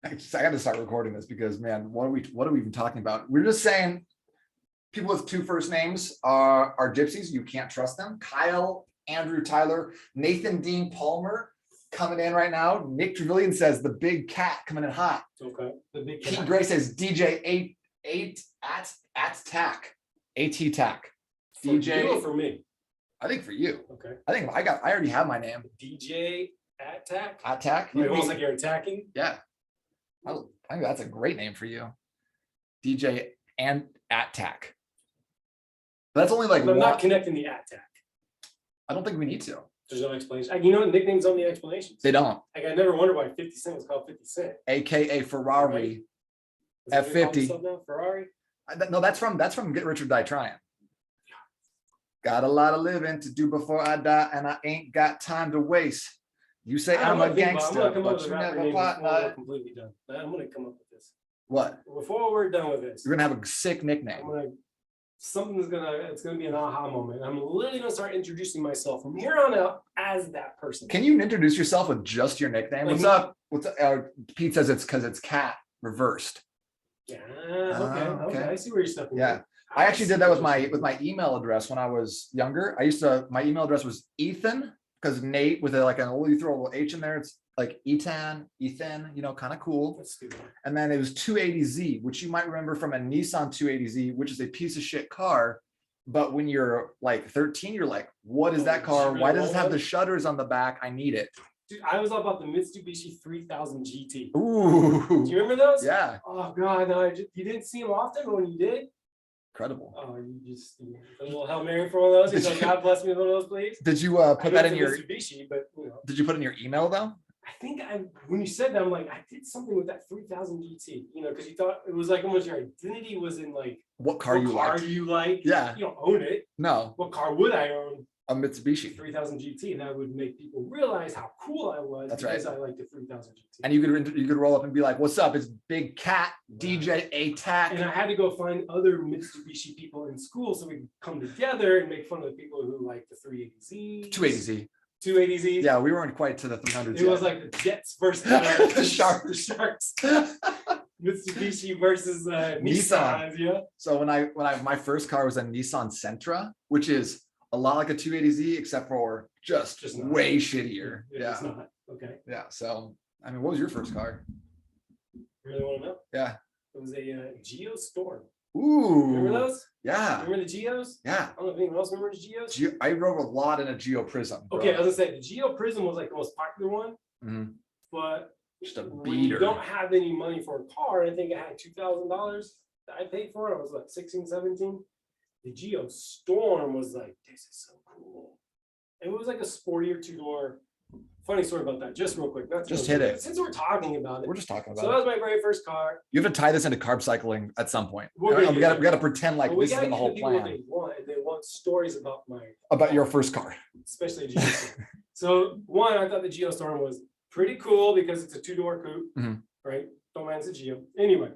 I got to start recording this because, man, what are we even talking about? We're just saying people with two first names are gypsies. You can't trust them. Kyle, Andrew, Tyler, Nathan, Dean, Palmer coming in right now. Nick Trevelyan says the big cat coming in hot. Okay. The big cat. Pete Gray says DJ eight at tack. AT tack. For DJ you or for me? I think for you. Okay. I already have my name. DJ Attack. Attack. Like, almost like you're attacking. Yeah. I think that's a great name for you. DJ and Attack. That's only like But I'm not connecting the Attack. I don't think we need to. There's no explanation. You know, nicknames on the explanations. They don't. Like I never wondered why 50 Cent was called 50 Cent. AKA Ferrari. Right. F50. Ferrari. No, that's from Get Rich or Die Trying. Got a lot of living to do before I die, and I ain't got time to waste. You say I'm a gangster, but you never plot. We're completely done. I'm gonna come up with this. What? Before we're done with this, You're gonna have a sick nickname. it's gonna be an aha moment. I'm literally gonna start introducing myself from here on out as that person. Can you introduce yourself with just your nickname? Like, What's up? What's up? Pete says it's because it's cat reversed. Yeah. Okay. I see where you're stepping. Yeah. I actually did that with my email address when I was younger. My email address was Ethan, because Nate with you throw a little H in there, it's like Ethan, kind of cool. That's stupid. And then it was 280Z, which you might remember from a Nissan 280Z, which is a piece of shit car. But when you're like 13, you're like, what is that car? Why does it have the shutters on the back? I need it. Dude, I was all about the Mitsubishi 3000 GT. Ooh. Do you remember those? Yeah. Oh God, no, you didn't see them often, but when you did, incredible. Oh, a little Hail Mary for one of those. He's like, God bless me with one of those, please. Did you put that in your Mitsubishi? But did you put it in your email though? I think when you said that, I'm like, I did something with that 3000 GT. Because you thought it was like almost your identity was in like what car you like. Yeah. You don't own it. No. What car would I own? A Mitsubishi 3000 GT, and that would make people realize how cool I was. That's because right. I like the 3000 GT. And you could roll up and be like, "What's up? It's Big Cat DJ Attack." And I had to go find other Mitsubishi people in school so we could come together and make fun of the people who like the 380Z, 280Z. Yeah, we weren't quite to the 300s. It was like the Jets versus the Sharks. Mitsubishi versus Nissan. Yeah. So when my first car was a Nissan Sentra, which is a lot like a 280Z, except for just way shittier. Yeah. It's not. Okay. Yeah. So, I mean, what was your first car? Really want to know? Yeah. It was a Geo Storm. Ooh. Remember those? Yeah. Remember the Geos? Yeah. I don't know if anyone else remembers Geos. I rode a lot in a Geo Prism. Bro. Okay, I was gonna say the Geo Prism was like the most popular one, but just a when beater. you don't have any money for a car, I think it had $2,000 that I paid for it. I was like 16, 17. The Geo Storm was like, this is so cool. It was like a sportier two-door. Funny story about that, just real quick. Just hit it. Since we're talking about it. We're just talking about So that was my very first car. You have to tie this into carb cycling at some point. We We got to pretend like this is the whole plan. They want stories About your first car. Especially a Geostorm. So one, I thought the Geostorm was pretty cool because it's a two-door coupe, right? Don't mind, it's a Geo. Anyway,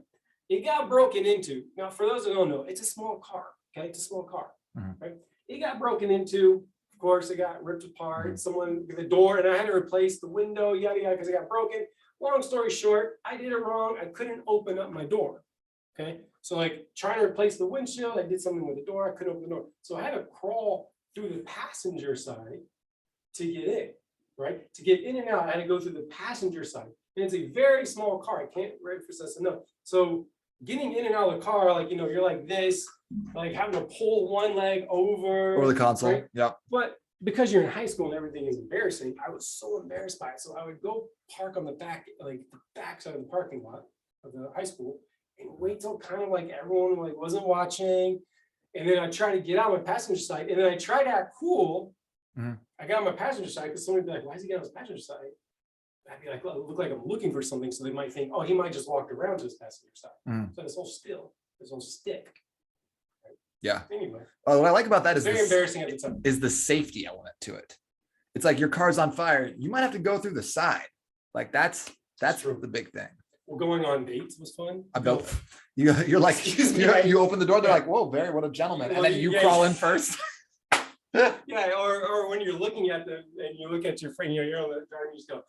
it got broken into. Now, for those who don't know, it's a small car. Okay, it's a small car, right? It got broken into. Of course, it got ripped apart. Someone the door, and I had to replace the window, yada yada, because it got broken. Long story short, I did it wrong. I couldn't open up my door. Okay, so like trying to replace the windshield, I did something with the door. I couldn't open the door, so I had to crawl through the passenger side to get in. Right, to get in and out, I had to go through the passenger side, and it's a very small car. I can't emphasize enough. So getting in and out of the car, like you're like this. Like having to pull one leg over the console. Right? Yeah. But because you're in high school and everything is embarrassing, I was so embarrassed by it. So I would go park on the back, like the back side of the parking lot of the high school and wait till kind of like everyone like wasn't watching. And then I try to get out my passenger side. And then I try to act cool. I got on my passenger side because somebody would be like, why is he getting on his passenger side? I'd be like, look like I'm looking for something. So they might think, oh, he might just walk around to his passenger side. So this whole stick. Yeah. Anyway. What I like about that is very embarrassing at the time. Is the safety element to it. It's like your car's on fire. You might have to go through the side. Like that's the big thing. Well, going on dates was fun. I bet you're like you open the door. They're like, whoa, Barry, what a gentleman, and then you crawl in first. Yeah, or when you're looking at them and you look at your friend, you're on the driver, and you just go,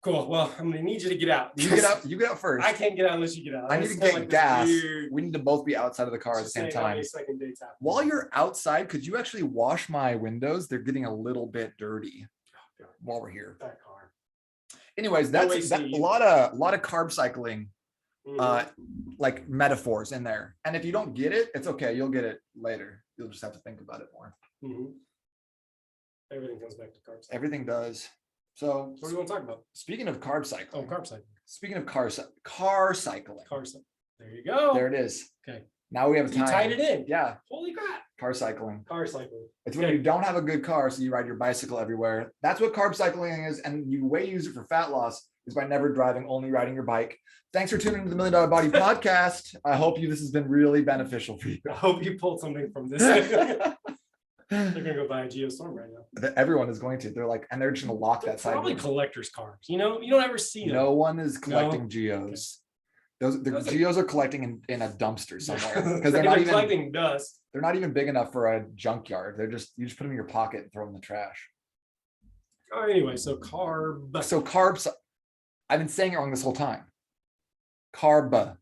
Cool. Well, I'm gonna need you to get out. You get out. You get out first. I can't get out unless you get out. I need to get gas. We need to both be outside of the car at the same time. While you're outside, could you actually wash my windows? They're getting a little bit dirty while we're here. That car. Anyways, that's a lot of carb cycling, like metaphors in there. And if you don't get it, it's okay. You'll get it later. You'll just have to think about it more. Everything comes back to carbs. Everything does. So what do you want to talk about? Speaking of carb cycling. Oh, carb cycling. Speaking of car cycling. Car cycling. There you go. There it is. Okay. Now we have time. You tied it in. Yeah. Holy crap. Car cycling. Car cycling. It's when you don't have a good car, so you ride your bicycle everywhere. That's what carb cycling is. And the way you use it for fat loss is by never driving, only riding your bike. Thanks for tuning into the $1 Million Body Podcast. I hope this has been really beneficial for you. I hope you pulled something from this. They're gonna go buy a Geostorm right now. Everyone is going to. They're like, and they're just gonna lock that side. Probably collector's cars. You know, you don't ever see them. No one is collecting Geos. The Geos are collecting in a dumpster somewhere because they're not even collecting dust. They're not even big enough for a junkyard. You just put them in your pocket and throw them in the trash. Oh, anyway, so carbs. I've been saying it wrong this whole time. Carb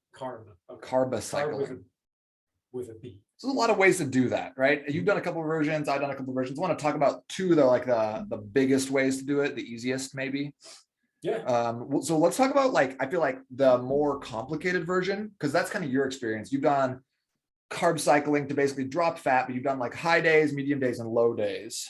cycling with a B. So there's a lot of ways to do that, right? You've done a couple of versions. I've done a couple of versions. I want to talk about two, though, like the biggest ways to do it, the easiest maybe. Yeah. So let's talk about I feel like the more complicated version, because that's kind of your experience. You've done carb cycling to basically drop fat, but you've done like high days, medium days, and low days.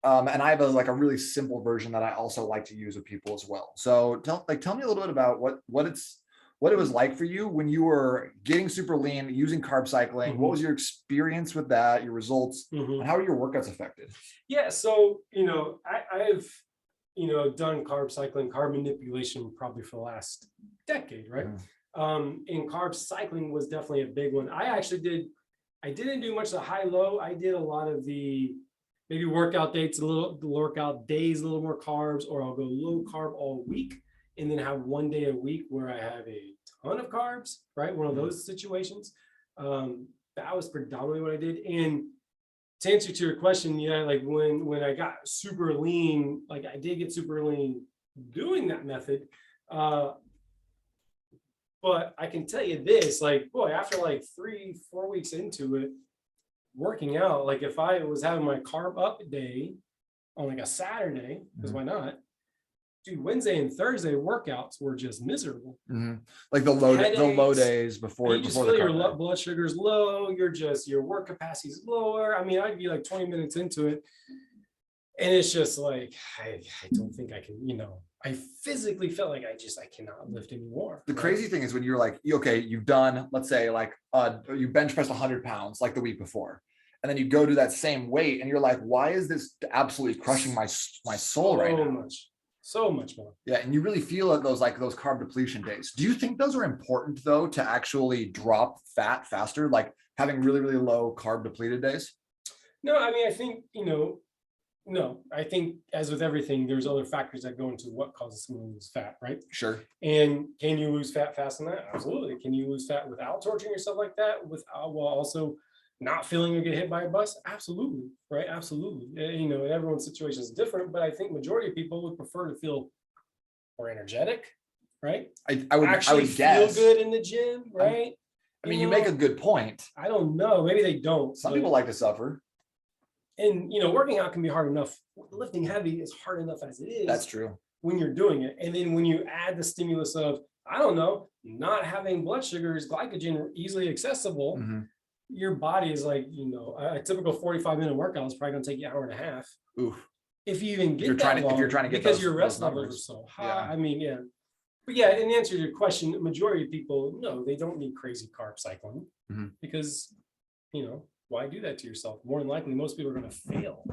And I have a really simple version that I also like to use with people as well. So tell me a little bit about what it was like for you when you were getting super lean, using carb cycling. What was your experience with that, your results, and how are your workouts affected? Yeah, so I've done carb cycling, carb manipulation probably for the last decade, right? And carb cycling was definitely a big one. I didn't do much of the high-low. I did a lot of the maybe workout days, a little more carbs, or I'll go low carb all week and then have one day a week where I have a ton of carbs, right? One of those situations. That was predominantly what I did. And to answer to your question, like when I got super lean, like I did get super lean doing that method. But I can tell you this, like, boy, after like 3-4 weeks into it, working out, like if I was having my carb up day on like a Saturday, because why not? Dude, Wednesday and Thursday workouts were just miserable. Like the low days before you just feel your blood sugar's low. Your work capacity is lower. I mean, I'd be like 20 minutes into it, and it's just like I don't think I can. I physically felt like I cannot lift anymore. The crazy thing is when you're like, okay, you've done, let's say like you bench pressed 100 pounds like the week before, and then you go to that same weight, and you're like, why is this absolutely crushing my soul right now? So much more. Yeah, and you really feel it those carb depletion days. Do you think those are important though to actually drop fat faster, like having really, really low carb depleted days? No, I mean, I think, no, I think as with everything, there's other factors that go into what causes someone to lose fat, right? Sure. And can you lose fat fast on that? Absolutely. Can you lose fat without torturing yourself like that? While also not feeling you get hit by a bus? Absolutely, right? Absolutely. Everyone's situation is different, but I think majority of people would prefer to feel more energetic, right? I would guess. Feel good in the gym, right? I mean, you make a good point. I don't know. Maybe they don't. Some people like to suffer. And, working out can be hard enough. Lifting heavy is hard enough as it is. That's true. When you're doing it. And then when you add the stimulus of, I don't know, not having blood sugars, glycogen easily accessible, your body is like, a typical 45-minute workout is probably going to take you an hour and a half. Oof. If you even get that long, if you're trying to get because your rest levels are so high. Yeah. I mean, yeah. But yeah, in answer to your question, the majority of people, no, they don't need crazy carb cycling because, why do that to yourself? More than likely, most people are going to fail.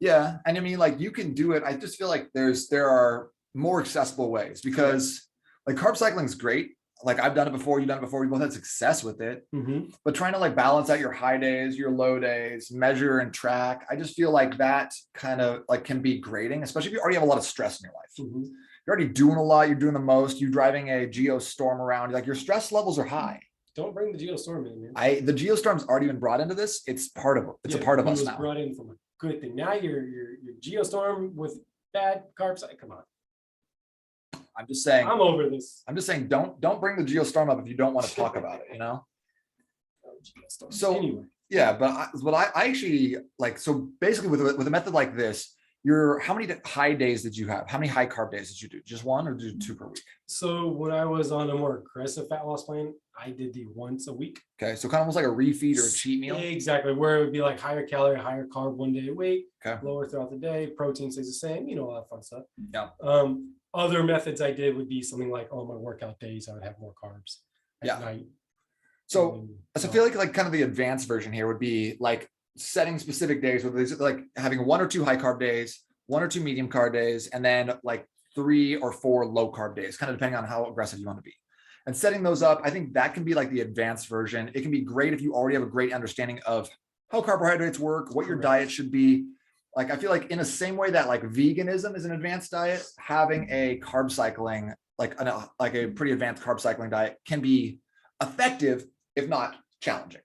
Yeah. And I mean, like you can do it. I just feel like there are more accessible ways because like carb cycling is great. Like I've done it before, you've done it before, we both had success with it, but trying to like balance out your high days, your low days, measure and track. I just feel like that kind of like can be grating, especially if you already have a lot of stress in your life. You're already doing a lot. You're doing the most. You're driving a Geostorm around. Like your stress levels are high. Don't bring the Geostorm in, man. The Geostorm's already been brought into this. It's part of it. It's a part of us now. Brought in from a good thing. Now your Geostorm with bad carbs. Come on. I'm just saying, I'm over this. I'm just saying, don't bring the geostorm up if you don't want to talk about it, you know? So Anyway, yeah, but I actually like, so basically with a method like this, how many high days did you have? How many high carb days did you do? Just one or did you do 2 per week? so when I was on a more aggressive fat loss plan, I did the once a week. Okay, so kind of almost like a refeed or a cheat meal. Exactly, where it would be like higher calorie, higher carb 1 day a week, Okay. lower throughout the day, protein stays the same, you know, all that fun stuff. Yeah. Other methods I did would be something like on my workout days, I would have more carbs at night. So I feel like kind of the advanced version here would be like setting specific days, whether it's like having 1 or 2 high carb days, 1 or 2 medium carb days, and then like 3 or 4 low carb days, kind of depending on how aggressive you want to be. And setting those up, I think that can be like the advanced version. It can be great if you already have a great understanding of how carbohydrates work, what your diet should be. Like, I feel like in the same way that like veganism is an advanced diet, having a carb cycling, like a pretty advanced carb cycling diet can be effective, if not challenging.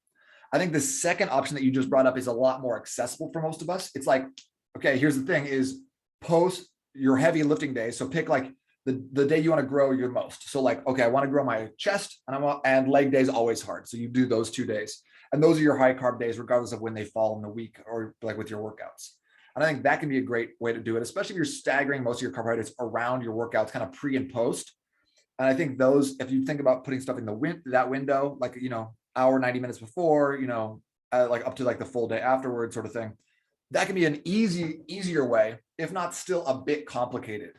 I think the second option that you just brought up is a lot more accessible for most of us. It's like, okay, here's the thing is post your heavy lifting days. So pick like the day you want to grow your most. So like, okay, I want to grow my chest and leg days always hard. So you do those 2 days. And those are your high carb days, regardless of when they fall in the week or like with your workouts. And I think that can be a great way to do it, especially if you're staggering most of your carbohydrates around your workouts, kind of pre and post. And I think those, if you think about putting stuff in that window, like, you know, hour, 90 minutes before, you know, like up to like the full day afterwards sort of thing, that can be an easier way, if not still a bit complicated.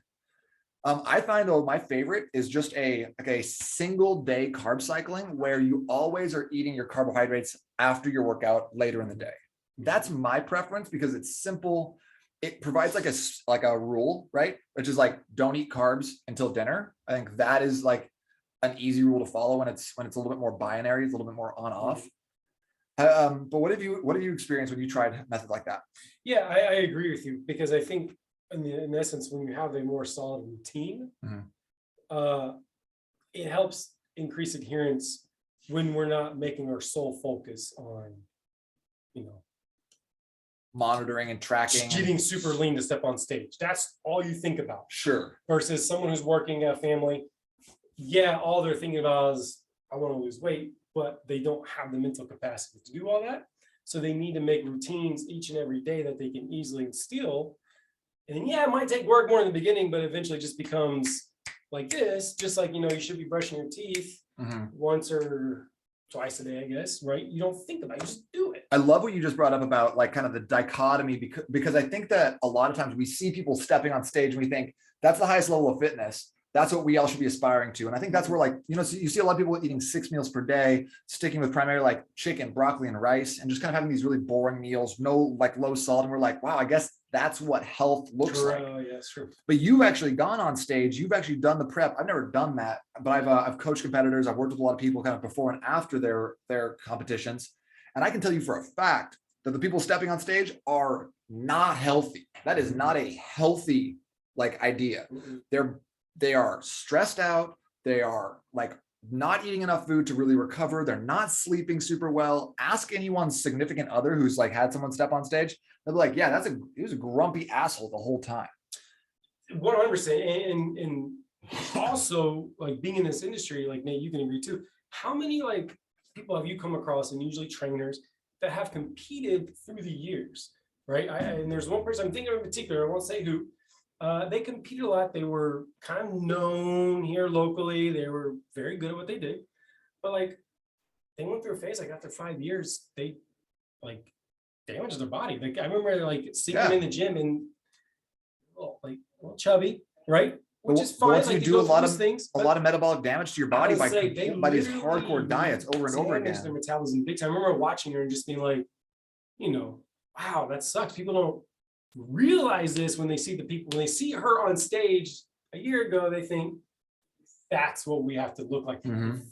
I find though my favorite is just a single day carb cycling where you always are eating your carbohydrates after your workout later in the day. That's my preference because it's simple. It provides like a rule, right? Which is like, don't eat carbs until dinner. I think that is like an easy rule to follow when it's a little bit more binary, it's a little bit more on off. But what have you experienced when you tried a method like that? Yeah, I agree with you because I think in essence, when you have a more solid routine, it helps increase adherence when we're not making our sole focus on, you know, monitoring and tracking, getting super lean to step on stage. That's all you think about. Sure. Versus someone who's working at a family, yeah, all they're thinking about is I want to lose weight, but they don't have the mental capacity to do all that. So they need to make routines each and every day that they can easily instill. And yeah, it might take work more in the beginning, but eventually just becomes like this, just like, you know, you should be brushing your teeth once or twice a day, I guess, right? You don't think about it, you just do it. I love what you just brought up about like kind of the dichotomy, because I think that a lot of times we see people stepping on stage and we think that's the highest level of fitness. That's what we all should be aspiring to. And I think that's where, like, you know, so you see a lot of people eating 6 meals per day, sticking with primarily like chicken, broccoli, and rice, and just kind of having these really boring meals, no like low salt. And we're like, wow, I guess that's what health looks like. Oh, yeah, true. But you've actually gone on stage. You've actually done the prep. I've never done that, but I've coached competitors. I've worked with a lot of people kind of before and after their competitions. And I can tell you for a fact that the people stepping on stage are not healthy. That is not a healthy like idea. They are stressed out. They are like not eating enough food to really recover. They're not sleeping super well. Ask anyone's significant other who's like had someone step on stage. They'll be like, yeah, he was a grumpy asshole the whole time. 100%. And also like being in this industry, like Nate, you can agree too. How many like people have you come across, and usually trainers that have competed through the years, right? And there's one person I'm thinking of in particular, I won't say who. They competed a lot. They were kind of known here locally. They were very good at what they did, but like they went through a phase like after 5 years, they like damaged their body. Like I remember like seeing them in the gym and like a little chubby, right? Which is fine. Once like, you do a lot of of metabolic damage to your body by these hardcore diets over and over again. Their metabolism big time. I remember watching her and just being like, you know, wow, that sucks. People don't realize this when they see her on stage a year ago. They think that's what we have to look like.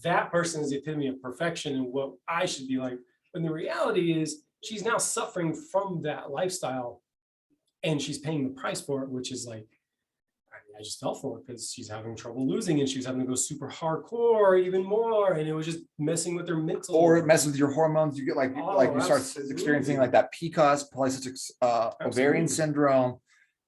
That person is the epitome of perfection and what I should be like. But the reality is she's now suffering from that lifestyle and she's paying the price for it, which is like, I just fell for it because she's having trouble losing and she was having to go super hardcore even more. And it was just messing with her mental. Or it messes with your hormones. You get like you start experiencing like that PCOS, polycystic ovarian syndrome,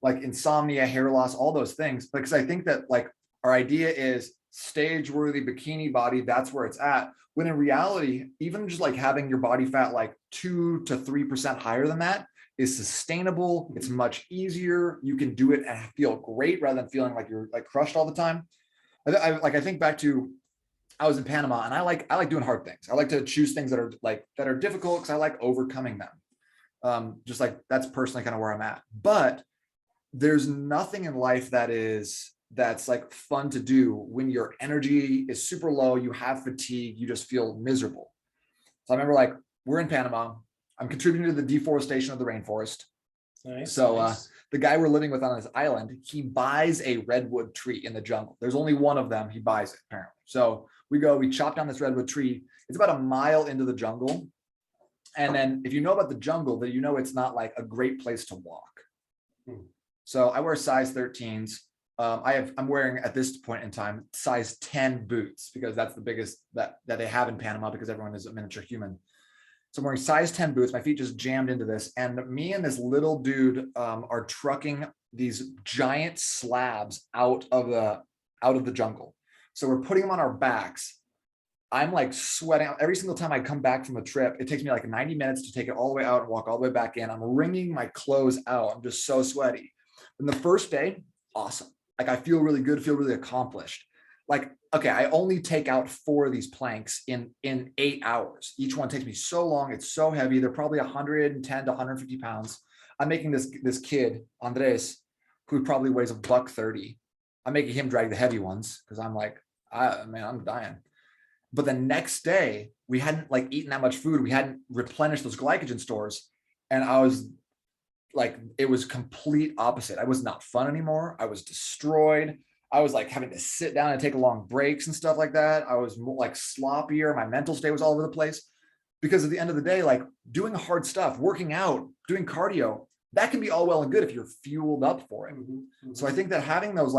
like insomnia, hair loss, all those things. Because I think that like our idea is stage worthy bikini body. That's where it's at. When in reality, even just like having your body fat like 2 to 3% higher than that is sustainable. It's much easier. You can do it and feel great rather than feeling like you're like crushed all the time. I think back to, I was in Panama, and I like doing hard things. I like to choose things that are difficult because I like overcoming them. Just like that's personally kind of where I'm at. But there's nothing in life that's like fun to do when your energy is super low, you have fatigue, you just feel miserable. So I remember like we're in Panama. I'm contributing to the deforestation of the rainforest. Nice. So nice. The guy we're living with on this island, he buys a redwood tree in the jungle. There's only one of them. He buys it apparently. So we chop down this redwood tree. It's about a mile into the jungle. And then if you know about the jungle, then you know it's not like a great place to walk. So I wear size 13s. I'm wearing at this point in time size 10 boots because that's the biggest that they have in Panama because everyone is a miniature human. So I'm wearing size 10 boots. My feet just jammed into this. And me and this little dude are trucking these giant slabs out of the jungle. So we're putting them on our backs. I'm like sweating every single time I come back from a trip. It takes me like 90 minutes to take it all the way out and walk all the way back in. I'm wringing my clothes out. I'm just so sweaty. And the first day, awesome. Like I feel really good, feel really accomplished. Like, okay, I only take out 4 of these planks in 8 hours. Each one takes me so long. It's so heavy. They're probably 110 to 150 pounds. I'm making this kid, Andres, who probably weighs $130. I'm making him drag the heavy ones because I'm like, I'm dying. But the next day, we hadn't like eaten that much food. We hadn't replenished those glycogen stores. And I was like, it was complete opposite. I was not fun anymore. I was destroyed. I was like having to sit down and take long breaks and stuff like that. I was like sloppier. My mental state was all over the place because at the end of the day, like doing hard stuff, working out, doing cardio, that can be all well and good if you're fueled up for it. Mm-hmm. So I think that having those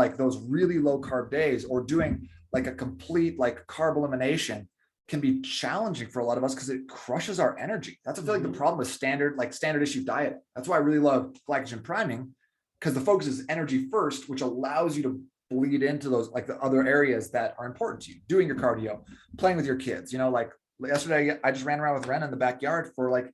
really low carb days or doing like a complete like carb elimination can be challenging for a lot of us because it crushes our energy. That's I feel like the problem with standard issue diet. That's why I really love glycogen priming because the focus is energy first, which allows you to bleed into those like the other areas that are important to you. Doing your cardio, playing with your kids. You know, like yesterday I just ran around with Ren in the backyard for like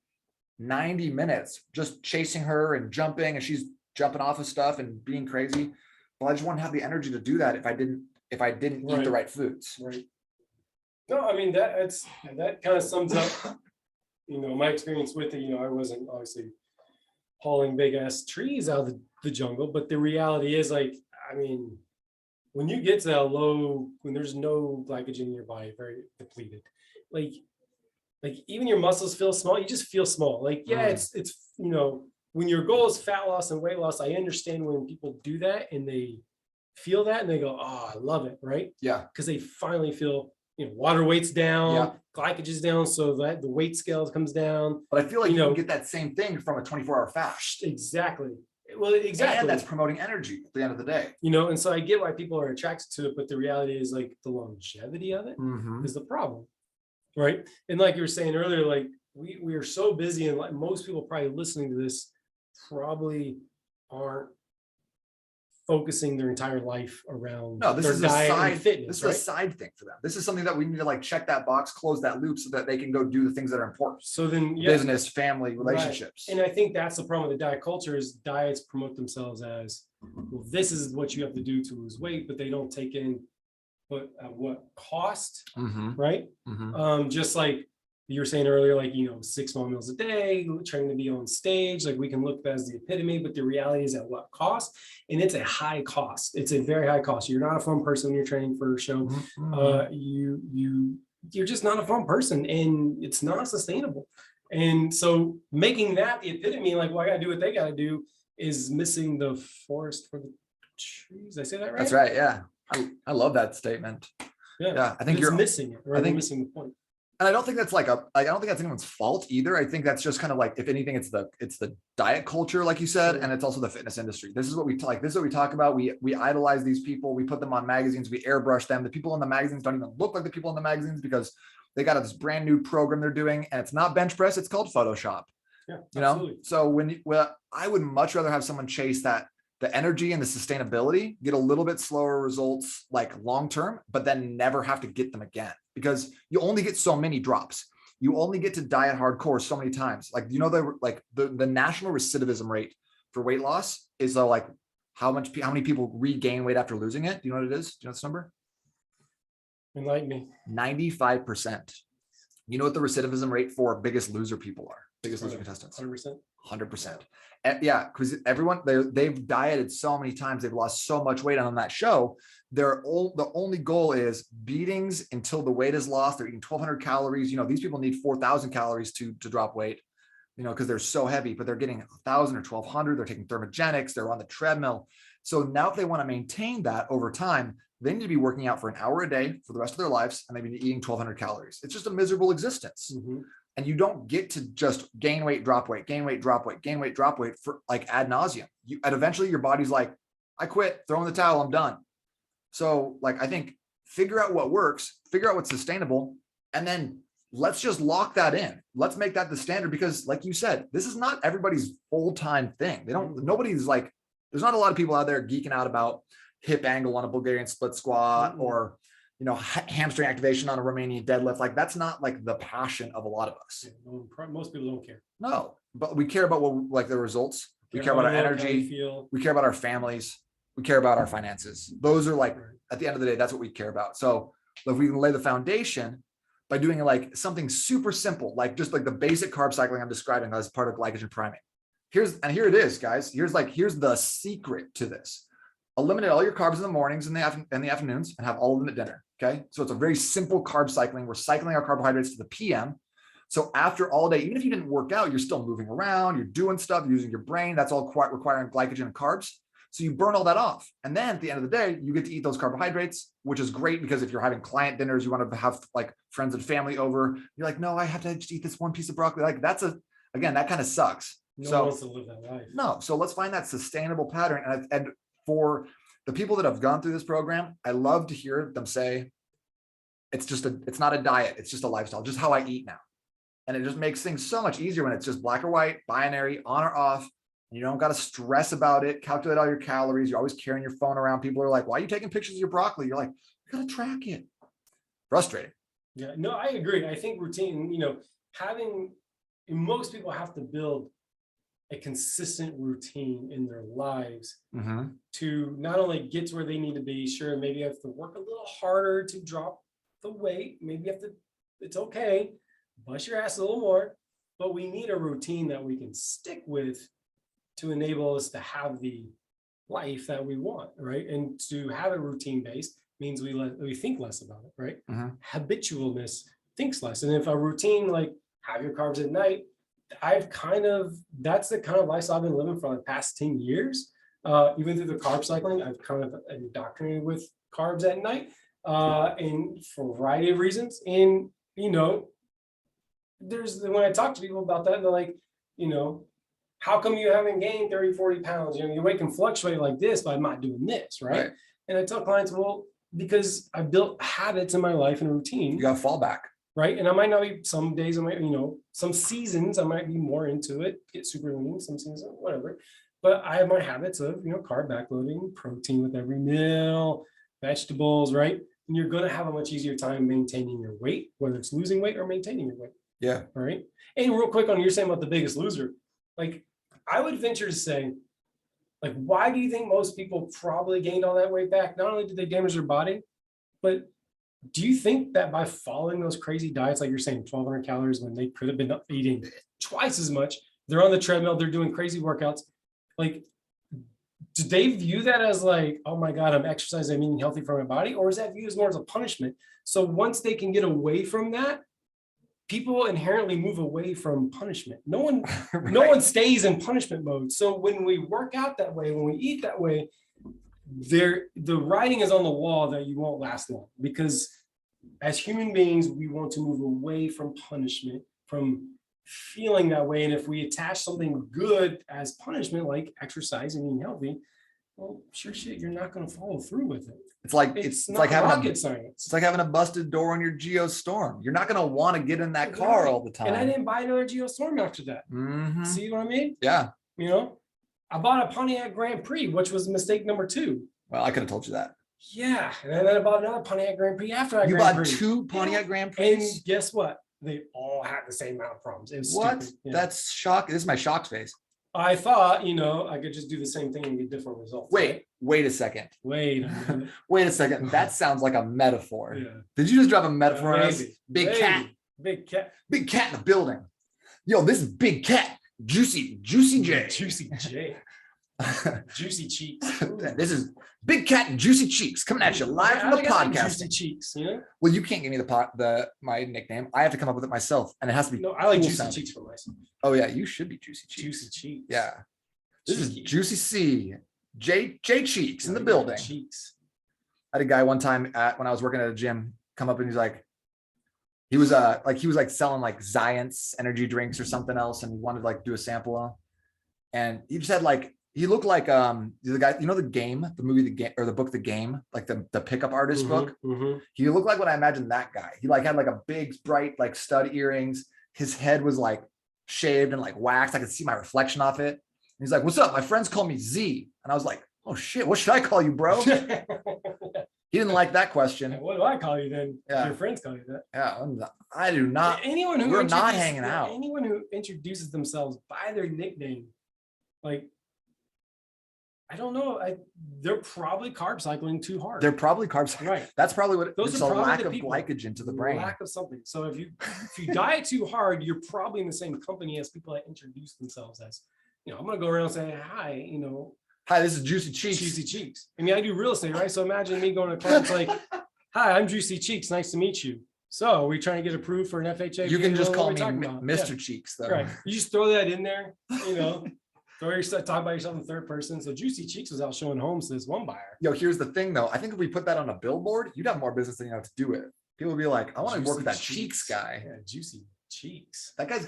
90 minutes, just chasing her and jumping, and she's jumping off of stuff and being crazy. Well, I just wouldn't have the energy to do that if I didn't eat the right foods. Right. No, I mean that kind of sums up, my experience with it. I wasn't obviously hauling big ass trees out of the jungle, but the reality is like, I mean, when you get to that low, when there's no glycogen in your body, very depleted, like even your muscles feel small. You just feel small. Like, yeah, it's when your goal is fat loss and weight loss, I understand when people do that and they feel that and they go, oh, I love it. Right. Yeah. Because they finally feel, water weight's down, yeah. Glycogen's down, so that the weight scale comes down. But I feel like you can get that same thing from a 24-hour fast. Exactly. Well, exactly. And that's promoting energy at the end of the day. And so I get why people are attracted to it, but the reality is like the longevity of it is the problem. Right. And like you were saying earlier, like we are so busy, and like most people probably listening to this probably aren't focusing their entire life around this is a side fitness. This is a side thing for them. This is something that we need to like check that box, close that loop so that they can go do the things that are important. So then business, family, relationships. Right. And I think that's the problem with the diet culture is diets promote themselves as, well, this is what you have to do to lose weight, but they don't take in but at what cost, right? Just like you were saying earlier, like, 6 small meals a day, trying to be on stage, like we can look at that as the epitome, but the reality is at what cost? And it's a high cost. It's a very high cost. You're not a fun person when you're training for a show. You're just not a fun person, and it's not sustainable. And so making that the epitome, like, well, I gotta do what they gotta do, is missing the forest for the trees. Did I say that right? That's right. Yeah. I love that statement. Yeah. I think you're missing it. Right? I think missing the point. And I don't think that's I don't think that's anyone's fault either. I think that's just kind of like, if anything, it's the diet culture, like you said, and it's also the fitness industry. This is what we talk about. We idolize these people. We put them on magazines. We airbrush them. The people in the magazines don't even look like the people in the magazines because they got this brand new program they're doing, and it's not bench press. It's called Photoshop. Yeah, absolutely. So I would much rather have someone chase that the energy and the sustainability, get a little bit slower results like long-term, but then never have to get them again because you only get so many drops. You only get to diet hardcore so many times. Like, the national recidivism rate for weight loss is like how many people regain weight after losing it. Do you know what it is? Do you know this number? Enlighten me. 95%. You know what the recidivism rate for biggest loser people are? Biggest loser contestants. 100%. 100%. Yeah, because everyone they've dieted so many times, they've lost so much weight. And on that show, the only goal is beatings until the weight is lost. They're eating 1,200 calories. These people need 4,000 calories to drop weight, because they're so heavy, but they're getting 1,000 or 1,200. They're taking thermogenics. They're on the treadmill. So now if they want to maintain that over time, they need to be working out for an hour a day for the rest of their lives, and they've been eating 1,200 calories. It's just a miserable existence. Mm-hmm. And you don't get to just gain weight, drop weight, gain weight, drop weight, gain weight, drop weight for like ad nauseum. And eventually your body's like, I quit, throw in the towel, I'm done. So like, I think figure out what works, figure out what's sustainable, and then let's just lock that in. Let's make that the standard, because like you said, this is not everybody's full-time thing. Nobody's like, there's not a lot of people out there geeking out about hip angle on a Bulgarian split squat, or hamstring activation on a Romanian deadlift. Like, that's not like the passion of a lot of us. Most people don't care. No, but we care about like the results. We care about our energy. We care about our families. We care about our finances. Those are like, at the end of the day, that's what we care about. So if we can lay the foundation by doing like something super simple, like just like the basic carb cycling I'm describing as part of glycogen priming. Here it is, guys. Here's the secret to this. Eliminate all your carbs in the mornings and the afternoons, and have all of them at dinner. Okay. So it's a very simple carb cycling. We're cycling our carbohydrates to the PM. So after all day, even if you didn't work out, you're still moving around, you're doing stuff, you're using your brain. That's all requiring glycogen and carbs. So you burn all that off. And then at the end of the day, you get to eat those carbohydrates, which is great, because if you're having client dinners, you want to have like friends and family over, you're like, no, I have to just eat this one piece of broccoli. Like, again, that kind of sucks. No one wants to live that life. No. So let's find that sustainable pattern. And for the people that have gone through this program, I love to hear them say, it's not a diet. It's just a lifestyle, just how I eat now. And it just makes things so much easier when it's just black or white, binary, on or off. And you don't got to stress about it, calculate all your calories. You're always carrying your phone around. People are like, why are you taking pictures of your broccoli? You're like, you got to track it. Frustrating. Yeah, no, I agree. I think routine, most people have to build a consistent routine in their lives to not only get to where they need to be. Sure, maybe you have to work a little harder to drop the weight. Maybe you have to, it's okay, bust your ass a little more, but we need a routine that we can stick with to enable us to have the life that we want, right? And to have a routine based means we think less about it, right? Habitualness thinks less. And if a routine, like have your carbs at night, that's the kind of lifestyle I've been living for the past 10 years. Even through the carb cycling, I've kind of indoctrinated with carbs at night, and for a variety of reasons. And, when I talk to people about that, they're like, how come you haven't gained 30, 40 pounds? Your weight can fluctuate like this, but I'm not doing this, right? And I tell clients, well, because I built habits in my life and routine. You got to fall back. Right. And I might not be, some days I might, some seasons I might be more into it, get super lean, some seasons, whatever. But I have my habits of, carb backloading, protein with every meal, vegetables, right? And you're going to have a much easier time maintaining your weight, whether it's losing weight or maintaining your weight. Yeah. All right. And real quick on you're saying about the biggest loser, like I would venture to say, like, why do you think most people probably gained all that weight back? Not only did they damage their body, but do you think that by following those crazy diets, like you're saying, 1,200 calories when they could have been eating twice as much, they're on the treadmill, they're doing crazy workouts, like, do they view that as like, oh my God, I'm exercising, I'm eating healthy for my body? Or is that viewed as more as a punishment? So once they can get away from that, people inherently move away from punishment. No one stays in punishment mode. So when we work out that way, when we eat that way, the writing is on the wall that you won't last long, because as human beings, we want to move away from punishment, from feeling that way. And if we attach something good as punishment, like exercise and eating healthy, well, sure shit, you're not going to follow through with it. It's like having rocket science. It's like having a busted door on your Geostorm. You're not going to want to get in that car all the time. And I didn't buy another Geostorm after that. See what I mean? Yeah. I bought a Pontiac Grand Prix, which was mistake number 2. Well, I could have told you that. Yeah, and then I bought another Pontiac Grand Prix after that. You Grand bought Prix. 2 Pontiac Grand Prix? And guess what? They all had the same amount of problems. It was What? stupid. Yeah. That's shock. This is my shock face. I thought, I could just do the same thing and get different results. Wait a second. Wait a minute. Wait a second. That sounds like a metaphor. Yeah. Did you just drop a metaphor on us? Maybe. Big Maybe. cat. Big cat. Big cat in the building. Yo, this is Big Cat. Juicy J. Juicy J. Juicy cheeks. This is Big Cat and Juicy Cheeks coming at you live from the podcast. Juicy cheeks, Well, you can't give me my nickname. I have to come up with it myself, and it has to be. No, I like cool Juicy sounding. Cheeks for myself. Oh yeah, you should be Juicy Cheeks. Juicy cheeks. Yeah. This is Cheeky. Juicy C. J Cheeks in the building. Cheeks. I had a guy one time when I was working at a gym come up and he was selling like Zions energy drinks or something else, and he wanted to like do a sample, and he just had he looked like the guy, the movie The Game, or the book The Game, like the pickup artist book. Mm-hmm. He looked like what I imagined that guy. He had like a big bright like stud earrings. His head was like shaved and like waxed. I could see my reflection off it. And he's like, "What's up? My friends call me Z." And I was like, "Oh shit, what should I call you, bro?" He didn't like that question. What do I call you then? Yeah. Your friends call you that. Yeah, I do not. We're not hanging out. Anyone who introduces themselves by their nickname, like, I don't know. They're probably carb cycling too hard. They're probably carbs. Right. That's probably what Those it's are a probably lack the of people. glycogen to the brain. Lack of something. So if you diet too hard, you're probably in the same company as people that introduce themselves as, I'm gonna go around saying, "Hi, Hi, this is Juicy Cheeks. Juicy Cheeks." I mean, I do real estate, right? So imagine me going to clients like, "Hi, I'm Juicy Cheeks. Nice to meet you. So are we trying to get approved for an FHA? You can just call What me are we talking about?" Mr. Yeah. Cheeks, though. Right. You just throw that in there, talk about yourself in third person. So Juicy Cheeks was out showing homes to this one buyer. Yo, here's the thing, though. I think if we put that on a billboard, you'd have more business than you have to do it. People would be like, "I want to work with that Cheeks guy." Yeah, Juicy Cheeks. That guy's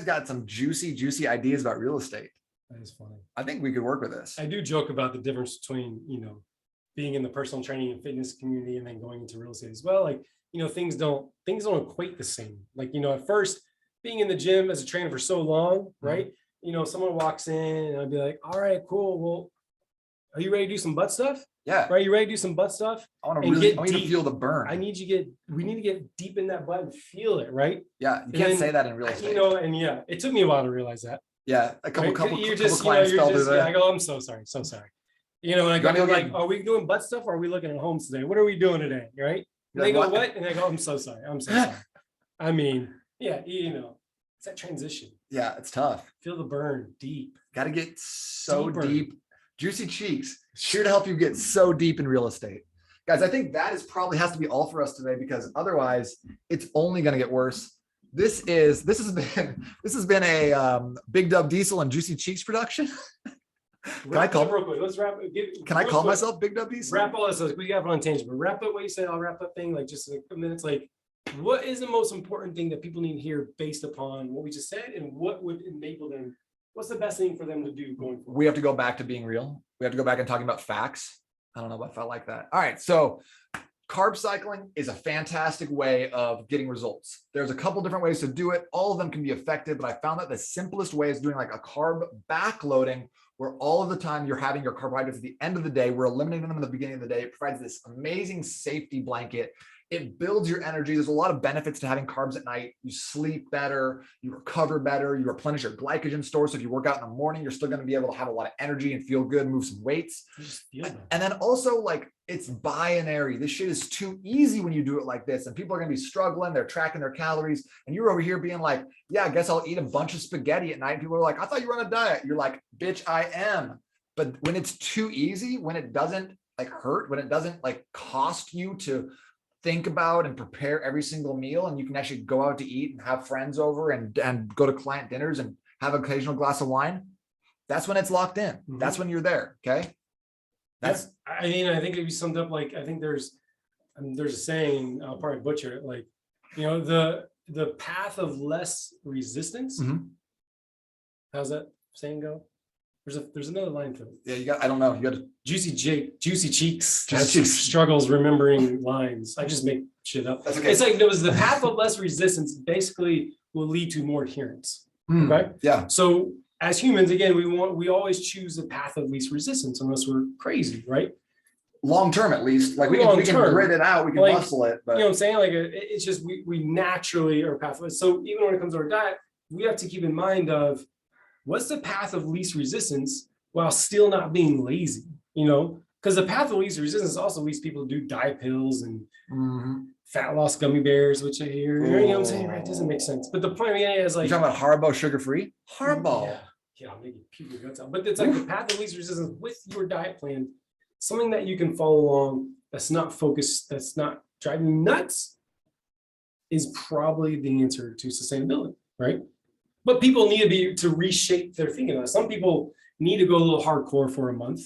got some juicy ideas about real estate. That is funny. I think we could work with this. I do joke about the difference between, being in the personal training and fitness community and then going into real estate as well. Like, things don't equate the same. Like, at first being in the gym as a trainer for so long, right? Someone walks in and I'd be like, "All right, cool. Well, are you ready to do some butt stuff?" Yeah. Right. You ready to do some butt stuff? I want to feel the burn. We need to get deep in that butt and feel it. Right. Yeah. You can't say that in real estate. It took me a while to realize that. Yeah. A couple clients fell through that. I go, "I'm so sorry. So sorry." And I go, like, "Are we doing butt stuff or are we looking at homes today? What are we doing today?" Right. And they go, "What?" And I go, "I'm so sorry. I'm so sorry." I mean, yeah, it's that transition. Yeah, it's tough. Feel the burn deep. Got to get so Deeper. deep. Juicy Cheeks, here to help you get so deep in real estate. Guys, I think that probably has to be all for us today, because otherwise it's only going to get worse. This has been a Big Dub Diesel and Juicy Cheeks production. Can I call real quick? Let's wrap. Can I call myself Big Dub Diesel? Wrap all this up. We got on tangent, but wrap up what you said. I'll wrap up thing like just in a minute. Like, what is the most important thing that people need to hear based upon what we just said, and what would enable them? What's the best thing for them to do going forward? We have to go back to being real. We have to go back and talking about facts. I don't know if I like that. All right. So carb cycling is a fantastic way of getting results. There's a couple different ways to do it. All of them can be effective, but I found that the simplest way is doing like a carb backloading, where all of the time you're having your carbohydrates at the end of the day. We're eliminating them in the beginning of the day. It provides this amazing safety blanket. It builds your energy. There's a lot of benefits to having carbs at night. You sleep better, you recover better, you replenish your glycogen stores. So if you work out in the morning, you're still going to be able to have a lot of energy and feel good, move some weights. And then also, like, it's binary. This shit is too easy when you do it like this. And people are going to be struggling. They're tracking their calories. And you're over here being like, "Yeah, I guess I'll eat a bunch of spaghetti at night." And people are like, "I thought you were on a diet." You're like, "Bitch, I am." But when it's too easy, when it doesn't like hurt, when it doesn't like cost you to think about and prepare every single meal, and you can actually go out to eat and have friends over and go to client dinners and have an occasional glass of wine, that's when it's locked in. Mm-hmm. That's when you're there. Okay. I think if you summed up, like, I think there's a saying, I'll probably butcher it, like, the path of less resistance. Mm-hmm. How's that saying go? There's another line to it. Yeah, I don't know. You got to Juicy Cheeks struggles remembering lines. I just make shit up. That's okay. It's like the path of less resistance basically will lead to more adherence. Okay. Yeah. So as humans, again, we always choose the path of least resistance unless we're crazy, right? Long term, at least, like we can grit it out, we can muscle it, but you know what I'm saying? Like it's just we naturally are pathways. So even when it comes to our diet, we have to keep in mind of what's the path of least resistance while still not being lazy, you know? Because the path of least resistance also leads people to do diet pills and fat loss gummy bears, which I hear, you know what I'm saying? Right? It doesn't make sense. But the point is like, you're talking about Haribo sugar-free? Haribo. Yeah, I'm making people guts out. But it's like the path of least resistance with your diet plan, something that you can follow along that's not focused, that's not driving you nuts, is probably the answer to sustainability, right? But people need to reshape their thinking. Some people need to go a little hardcore for a month,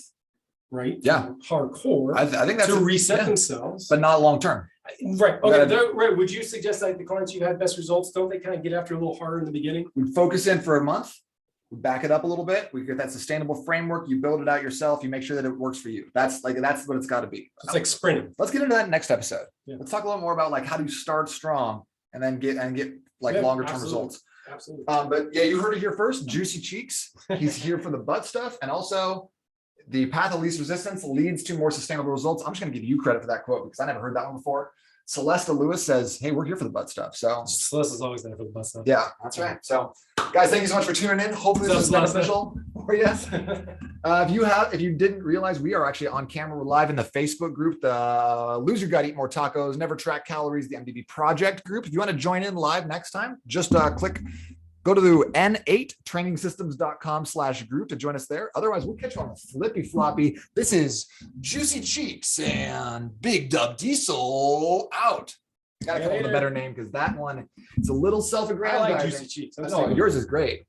right? Yeah. Hardcore. I think that's to reset themselves. But not long term. Right. Okay. Right. Would you suggest that the clients you had best results, don't they kind of get after a little harder in the beginning? We focus in for a month. We back it up a little bit. We get that sustainable framework. You build it out yourself. You make sure that it works for you. That's what it's got to be. It's like sprinting. Let's get into that next episode. Yeah. Let's talk a little more about like how do you start strong and then get like longer term results. Absolutely. But yeah, you heard it here first. Juicy Cheeks. He's here for the butt stuff, and also the path of least resistance leads to more sustainable results. I'm just going to give you credit for that quote because I never heard that one before. Celeste Lewis says, "Hey, we're here for the butt stuff." So Celeste is always there for the butt stuff. Yeah, that's right. So, guys, thank you so much for tuning in. Hopefully, this is beneficial for you. If you didn't realize, we are actually on camera. We're live in the Facebook group, the Lose Your Gut, Eat More Tacos, Never Track Calories, the MDB Project group. If you want to join in live next time, just go to the n8trainingsystems.com/group to join us there. Otherwise, we'll catch you on the flippy floppy. This is Juicy Cheeks and Big Dub Diesel out. Gotta come up with a better name because that one, it's a little self-aggrandizing. I like Juicy Cheeks. No, yours is great.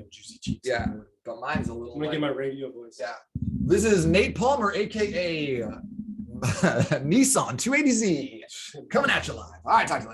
Juicy Cheeks. Yeah, but mine's a little. I'm gonna get my radio voice. Yeah. This is Nate Palmer, aka Nissan 280Z, coming at you live. All right, talk to you later.